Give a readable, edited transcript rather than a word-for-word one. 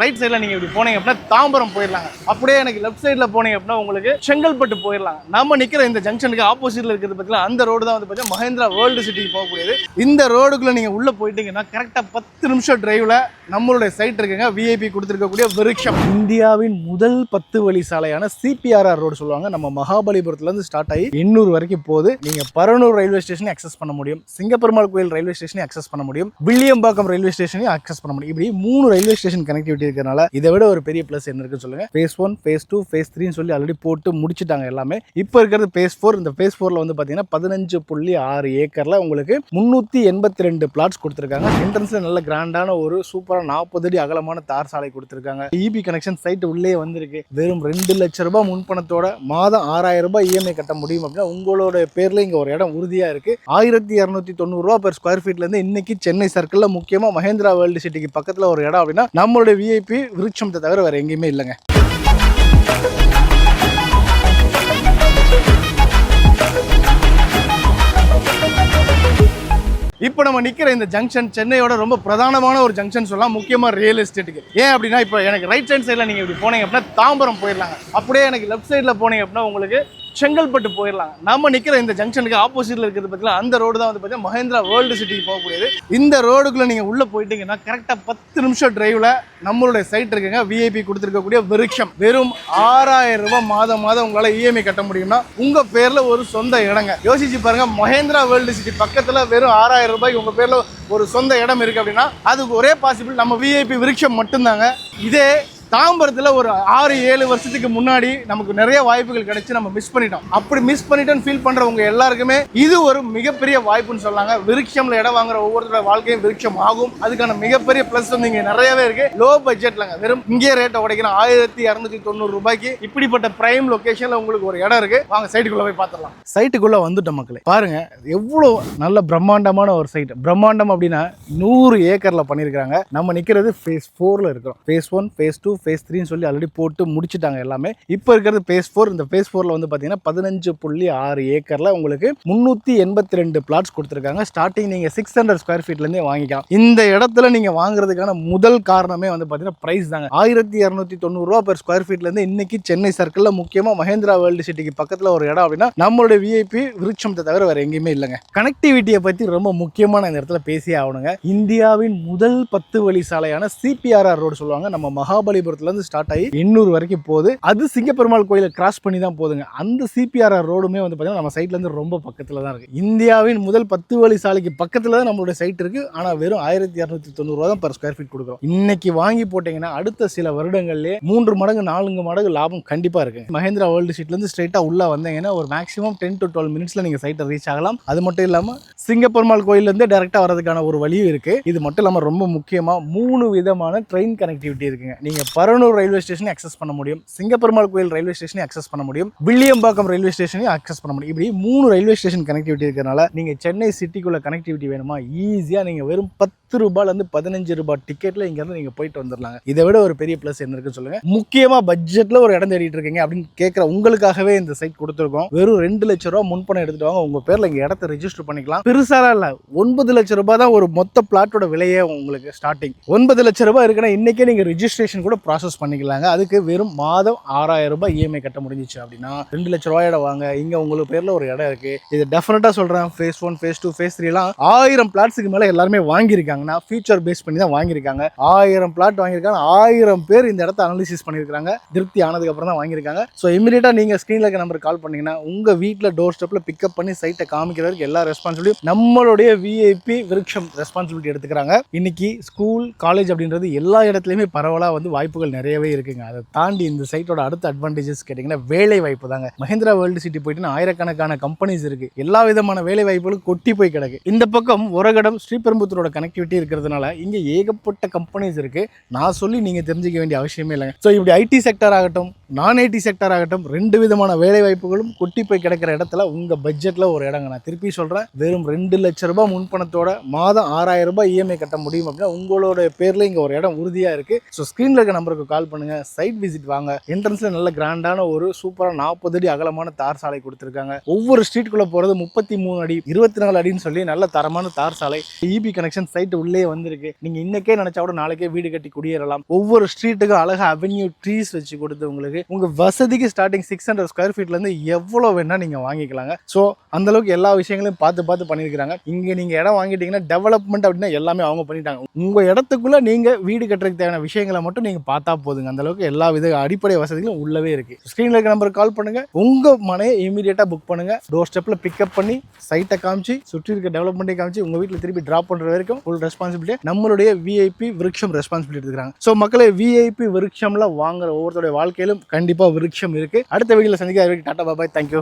Right சைடில் நீங்கள் இப்படி போனீங்க அப்படின்னா தாம்பரம் போயிடலாங்க. அப்படியே எனக்கு லெஃப்ட் சைடில் போனீங்க அப்படின்னா உங்களுக்கு செங்கல்பட்டு போயிடலாம். நம்ம நிற்கிற இந்த ஜங்ஷனுக்கு ஆப்போசிட்டில் இருக்கிறது பார்த்தீங்கன்னா அந்த ரோடு தான் வந்து பார்த்தீங்கன்னா மஹேந்திரா வேர்ல்டு சிட்டிக்கு போகக்கூடியது. இந்த ரோடுக்குள்ளே நீங்கள் உள்ளே போயிட்டீங்கன்னா கரெக்டாக 10 நிமிஷம் டிரைவில் நம்மளுடைய சைட் இருக்குங்க. விஐபி கொடுத்துருக்கக்கூடிய விருட்சம். இந்தியாவின் முதல் 10 வழி சாலையான சிபிஆர்ஆர் ரோடு சொல்லுவாங்க. நம்ம மகாபலிபுரத்துலேருந்து ஸ்டார்ட் ஆகி எண்ணூர் வரைக்கும் போகுது. நீங்கள் பரனூர் ரயில்வே ஸ்டேஷனை அக்சஸ் பண்ண முடியும், சிங்கப்பெருமாள் கோயில் ரயில்வே ஸ்டேஷனை அக்சஸ் பண்ண முடியும், வில்லியம்பாக்கம் ரயில்வே ஸ்டேஷனையும் அக்சஸ் பண்ண முடியும். இப்படி 3 ரயில்வே ஸ்டேஷன் கனெக்டிவிட்டி இருக்கிறனால இதை விட ஒரு பெரிய பிளஸ் என்ன இருக்குன்னு சொல்லுங்க. phase 1, phase 2, phase 3 சொல்லி ஆல்ரெடி போட்டு முடிச்சுட்டாங்க எல்லாமே. இப்போ இருக்கிறது phase 4. இந்த phase 4ல வந்து பார்த்தீங்கன்னா 15.6 ஏக்கர்ல உங்களுக்கு 382 பிளாட்ஸ் கொடுத்துருக்காங்க. என்ட்ரன்ஸ்ல நல்ல கிராண்டான ஒரு சூப்பரான 40 அடி அகலமான தார் சாலை கொடுத்துருக்காங்க. இபி கனெக்ஷன் சைட் உள்ளே வந்திருக்கு. வெறும் 2 லட்சம் ரூபாய் முன்பணத்தோட மாதம் 6000 ரூபாய் இஎம்ஐ கட்ட முடியும் அப்படின்னா உங்களோட பேர்ல இங்க ஒரு இடம் உறுதியா இருக்கு. 1290 ரூபாய் பெர் ஸ்கொயர் ஃபீட்ல இருந்து இன்னைக்கு சென்னை சர்க்கிள்ல முக்கியமா மஹேந்திரா வேர்ல்டு சிட்டிக்கு பக்கத்துல ஒரு இடம் அப்படின்னா நம்மளோட விஐபி விருட்சத்தை தவிர வேற எங்கேயுமே இல்லைங்க. இப்போ நம்ம நிற்கிற இந்த ஜங்ஷன் சென்னையோட ரொம்ப பிரதானமான ஒரு ஜங்ஷன் சொல்லலாம், முக்கியமாக ரியல் எஸ்டேட்டுக்கு. ஏன் அப்படின்னா இப்போ எனக்கு ரைட் சைட் சைடில் நீங்கள் இப்படி போனீங்க அப்படின்னா தாம்பரம் போயிடலாங்க. அப்படியே எனக்கு லெஃப்ட் சைடில் போனீங்க அப்படின்னா உங்களுக்கு செங்கல்பட்டு போயிடலாம். நம்ம நிற்கிற இந்த ஜங்ஷனுக்கு ஆப்போசிட்டில் இருக்கிறது பார்த்தீங்கன்னா அந்த ரோடு தான் வந்து பார்த்தீங்கன்னா மஹேந்திரா வேர்ல்டு சிட்டிக்கு போகக்கூடியது. இந்த ரோடுக்குள்ளே நீங்கள் உள்ளே போயிட்டீங்கன்னா கரெக்டாக 10 நிமிஷம் டிரைவில் நம்மளுடைய சைட் இருக்குங்க. விஐபி கொடுத்துருக்கக்கூடிய விருட்சம். வெறும் 6000 ரூபாய் மாதம் உங்களால் இஎம்ஐ கட்ட முடியும்னா உங்கள் பேரில் ஒரு சொந்த இடங்க. யோசிச்சு பாருங்க, மஹேந்திரா வேர்ல்டு சிட்டி பக்கத்தில் வெறும் 6000 ரூபாய்க்கு உங்கள் பேரில் ஒரு சொந்த இடம் இருக்குது அப்படின்னா அதுக்கு ஒரே பாசிபிள் நம்ம விஐபி விருட்சம் மட்டும்தாங்க. இதே தாம்பரத்தில் ஒரு 6-7 வருஷத்துக்கு முன்னாடி நமக்கு நிறைய வாய்ப்புகள் கிடைச்சு நம்ம மிஸ் பண்ணிட்டோம். அப்படி மிஸ் பண்ணிட்டோன்னு ஃபீல் பண்றவங்க எல்லாருக்குமே இது ஒரு மிகப்பெரிய வாய்ப்புன்னு சொல்லாங்க. விருட்சம்ல இடம் வாங்குற ஒவ்வொருத்தரோட வாழ்க்கையும் விருட்சம் ஆகும். அதுக்கான மிகப்பெரிய பிளஸ் வந்து இங்க நிறையவே இருக்கு. லோ பட்ஜெட்லங்க, வெறும் இங்கே ரேட்டை உடைக்கிறோம் 1290 ரூபாய்க்கு இப்படிப்பட்ட பிரைம் லொகேஷன்ல உங்களுக்கு ஒரு இடம் இருக்கு. வாங்க சைட்டுக்குள்ள போய் பார்த்துடலாம். சைட்டுக்குள்ள வந்துட்டோம் மக்களே. பாருங்க எவ்வளவு நல்ல பிரம்மாண்டமான ஒரு சைட். பிரம்மாண்டம் அப்படின்னா 100 ஏக்கர்ல பண்ணிருக்காங்க. நம்ம நிக்கிறது phase 4ல இருக்கிறோம். phase 1, phase 2, phase 3 சொல்லி ஆல்ரெடி போட்டு முடிச்சுட்டாங்க எல்லாமே. இப்போ இருக்கிறது phase 4. இந்த phase 4ல வந்து பார்த்தீங்கன்னா 15.6 ஏக்கர்ல உங்களுக்கு 382 பிளாட்ஸ் கொடுத்துருக்காங்க. ஸ்டார்டிங் நீங்க 600 ஸ்கொயர் ஃபீட்லேருந்தே வாங்கிக்கலாம். இந்த இடத்துல நீங்க வாங்குறதுக்கான முதல் காரணமே வந்து பார்த்தீங்கன்னா பிரைஸ் தாங்க. 1290 ரூபா பெர் ஸ்கொயர் ஃபீட்லேருந்து இன்னைக்கு சென்னை சர்க்கிளில் முக்கியமாக மஹேந்திரா வேர்ல்டு சிட்டிக்கு பக்கத்தில் ஒரு இடம் அப்படின்னா நம்மளுடைய விஐபி விருட்சத்தை தவிர வேற எங்கேயுமே இல்லைங்க. கனெக்டிவிட்டியை பற்றி ரொம்ப முக்கியமான இந்த இடத்துல பேசியே ஆகணுங்க. இந்தியாவின் முதல் 10 வழி சாலையான சிபிஆர்ஆர் ரோடு சொல்லுவாங்க. நம்ம மகாபலிபுரத்துல ஸ்டார்ட் ஆகி எண்ணூர் வரைக்கும் போகுது. அது சிங்கப்பெருமாள் கோயிலை கிராஸ் பண்ணி தான் போகுதுங்க. அந்த சிபிஆர்ஆர் ரோடுமே வந்து பார்த்தீங்கன்னா நம்ம சைட்ல இருந்து ரொம்ப பக்கத்துல தான் இருக்கு. இந்தியாவின் முதல் 10 வழி சாலைக்கு பக்கத்துல தான் நம்மளுடைய சைட் இருக்கு. ஆனா வெறும் 1290 ரூபா தான் பெர் ஸ்கொயர் ஃபீட் கொடுக்குறோம். இன்னைக்கு வாங்கி போட்டீங்கன்னா அடுத்த சில வருடங்கள்லேயே 3 மடங்கு 4 மடங்கு லாபம் கண்டிப்பா இருக்கு. மஹேந்திரா வேர்ல்டு சீட்ல இருந்து ஸ்ட்ரைட்டா உள்ள வந்தீங்கன்னா ஒரு மேக்ஸிமம் 10 to 12 மினிட்ஸ்ல நீங்க சைட்டை ரீச் ஆகலாம். அது மட்டும் இல்லாம சிங்கப்பெருமாள் கோயில்ல இருந்து டைரக்டா வரதுக்கான ஒரு வழியும் இருக்கு. இது மட்டும் இல்லாம ரொம்ப முக்கியமா 3 விதமான ட்ரெயின் கனெக்டிவிட்டி இருக்குங்க. நீங்க பரனூர் ரயில்வே ஸ்டேஷனை அக்சஸ் பண்ண முடியும், சிங்கப்பெருமாள் கோயில் ரயில்வே ஸ்டேஷனை அக்சஸ் பண்ண முடியும், வில்லியம்பாக்கம் ரயில்வே ஸ்டேஷனையும் அக்சஸ் பண்ண முடியும். இப்படி 3 ரயில்வே ஸ்டேஷன் கனெக்டிவிட்டி இருக்கிறனால நீங்க சென்னை சிட்டிக்குள்ள கனெக்டிவிட்டி வேணுமா ஈஸியா நீங்க வெறும் 10 ரூபாயில இருந்து 15 ரூபாய் டிக்கெட்ல இங்க இருந்து நீங்க போயிட்டு வந்துடலாங்க. இதை விட ஒரு பெரிய பிளஸ் என்ன இருக்குன்னு சொல்லுங்க. முக்கியமா பட்ஜெட்ல ஒரு இடம் தேடிட்டு இருக்கீங்க அப்படின்னு கேட்கிற உங்களுக்காகவே இந்த சைட் கொடுத்துருக்கோம். வெறும் 2 லட்சம் ரூபாய் முன்பணம் எடுத்துட்டு வாங்க, உங்க பேர்ல இங்க இடத்தை ரெஜிஸ்டர் பண்ணிக்கலாம். பெருசாலாம் இல்ல, 9 லட்சம் ரூபாய் தான் ஒரு மொத்த பிளாட்டோட விலையே உங்களுக்கு ஸ்டார்டிங். 9 லட்சம் ரூபாய் இருக்குன்னா இன்னைக்கே நீங்க ரெஜிஸ்ட்ரேஷன் கூட ப்ராசஸ் பண்ணிக்கலாங்க. அதுக்கு வெறும் மாதம் 6000 ரூபாய் இஎம்ஐ கட்ட முடிஞ்சிச்சு அப்படின்னா 2 லட்சம் ரூபாய் இடம் வாங்க. இங்க உங்களுக்கு பேர்ல ஒரு இடம் இருக்கு. இது டெஃபினட்டா சொல்றேன். phase 1, phase 2, phase 3 எல்லாம் 1000 பிளாட்ஸுக்கு மேல எல்லாருமே வாங்கியிருக்காங்கன்னா ஃபியூச்சர் பேஸ் பண்ணி தான் வாங்கியிருக்காங்க. 1000 பிளாட் வாங்கியிருக்காங்க. 1000 பேர் இந்த இடத்த அனாலிசிஸ் பண்ணியிருக்காங்க. திருப்தி ஆனதுக்கு அப்புறம் தான் வாங்கியிருக்காங்க. ஸோ இமீடியட்டா நீங்க ஸ்கிரீன்ல இருக்க நம்பர் கால் பண்ணீங்கன்னா உங்க வீட்டில் டோர் ஸ்டெப்ல பிக்கப் பண்ணி சைட்டை காமிக்கிறதுக்கு எல்லா ரெஸ்பான்சிபிலிட்டி நம்மளுடைய விஐபி விருட்சம் ரெஸ்பான்சிபிலிட்டி எடுத்துக்கிறாங்க. இன்னைக்கு ஸ்கூல் காலேஜ் அப்படின்றது எல்லா இடத்துலையுமே பரவலா வந்து வாய்ப்புகள் நிறையவே இருக்குங்க. அதை தாண்டி இந்த சைட்டோட அடுத்த அட்வான்டேஜஸ் கேட்டீங்கன்னா வேலை வாய்ப்பு தாங்க. மஹேந்திரா வேர்ல்டு சிட்டி போயிட்டு ஆயிரக்கணக்கான கம்பெனிஸ் இருக்கு. எல்லா விதமான வேலை வாய்ப்புகளும் கொட்டி போய் கிடக்கு. இந்த பக்கம் ஒரகடம் ஸ்ரீபெரும்புத்தூரோட கனெக்டிவிட்டி இருக்கிறதுனால இங்க ஏகப்பட்ட கம்பெனிஸ் இருக்கு. நான் சொல்லி நீங்க தெரிஞ்சுக்க வேண்டிய அவசியமே இல்லைங்க. ஸோ இப்படி ஐடி செக்டர் ஆகட்டும், நான் ஐடி செக்டர் ஆகட்டும், 2 விதமான வேலை வாய்ப்புகளும் கொட்டி போய் கிடக்கிற இடத்துல உங்கள் பட்ஜெட்டில் ஒரு இடங்க. நான் திருப்பி சொல்கிறேன், வெறும் 2 லட்ச ரூபாய் முன்பணத்தோட மாதம் 6000 ரூபாய் இஎம்ஐ கட்ட முடியும் அப்படின்னா உங்களோட பேரில் இங்கே ஒரு இடம் உறுதியாக இருக்குது. ஸோ ஸ்க்ரீனில் இருக்க நம்பருக்கு கால் பண்ணுங்கள், சைட் விசிட் வாங்க. என்ட்ரன்ஸில் நல்ல கிராண்டான ஒரு சூப்பராக 40 அடி அகலமான தார் சாலை கொடுத்துருக்காங்க. ஒவ்வொரு ஸ்ட்ரீட்டுக்குள்ளே போகிறது 33 அடி 24 அடின்னு சொல்லி நல்ல தரமான தார் சாலை. இபி கனெக்ஷன் சைட் உள்ளே வந்திருக்கு. நீங்கள் இன்னைக்கே நினச்சா கூட நாளைக்கே வீடு கட்டி குடியேறலாம். ஒவ்வொரு ஸ்ட்ரீட்டுக்கும் அழகாக அவென்யூ ட்ரீஸ் வச்சு கொடுத்து உங்களுக்கு உங்கள் வசதிக்கு ஸ்டார்டிங் 600 ஸ்கொயர் ஃபீட்லேருந்து எவ்வளோ வேணால் நீங்கள் வாங்கிக்கலாங்க. ஸோ அந்தளவுக்கு எல்லா விஷயங்களையும் பார்த்து பண்ணியிருக்கிறாங்க. இங்கே நீங்கள் இடம் வாங்கிட்டீங்கன்னா டெவலப்மெண்ட் அப்படின்னா எல்லாமே அவங்க பண்ணிட்டாங்க. உங்கள் இடத்துக்குள்ளே நீங்கள் வீடு கட்டுறதுக்கு தேவையான விஷயங்களை மட்டும் நீங்கள் பார்த்தா போதுங்க. அந்தளவுக்கு எல்லா வித அடிப்படை வசதிகளும் உள்ளவே இருக்குது. ஸ்க்ரீனில் இருக்க நம்பருக்கு கால் பண்ணுங்கள், உங்கள் மனையை இமீடியட்டாக புக் பண்ணுங்கள். டோர் ஸ்டெப்பில் பிக்கப் பண்ணி சைட்டை காமிச்சு சுற்றி இருக்க டெவலப்மெண்ட்டை காமிச்சு உங்கள் வீட்டில் திருப்பி ட்ராப் பண்ணுற வரைக்கும் ஃபுல் ரெஸ்பான்சிபிலிட்டி நம்மளுடைய விஐபி விருட்சம் ரெஸ்பான்சிபிலிட்டி எடுத்துக்கிறாங்க. ஸோ மக்களே, விஐபி விருட்சம்ல வாங்குற ஒவ்வொருத்தருடைய வாழ்க்கையிலும் கண்டிப்பாக விருட்சம் இருக்குது. அடுத்த வீடியோவில் சந்திக்க டாடா பாய், தேங்க்யூ.